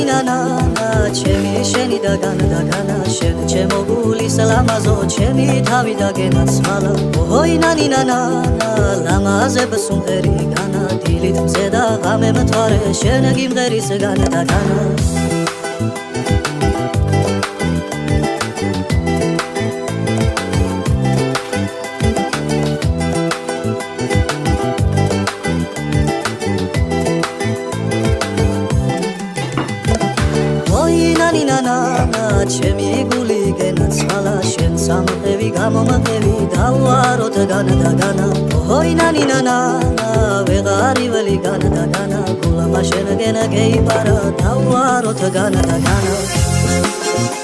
ნანა ჩემი შენი და განა შენ ჩემო გულის ლამაზო ჩემი თავი და გენაცვალა ოჰოი ნანა ლამაზებ სუნღერი განა დილით მზე და ღამე მთვარე შენ გიმღერის განა და განა ჩემი გული გენაცვალა შენ სამყევი გამომყევი დავაროთ განა და განა ოჰოი ნანა ვეღარიველი განა და განა გულმა შენ გენა გეიპარა დავაროთ განა და განა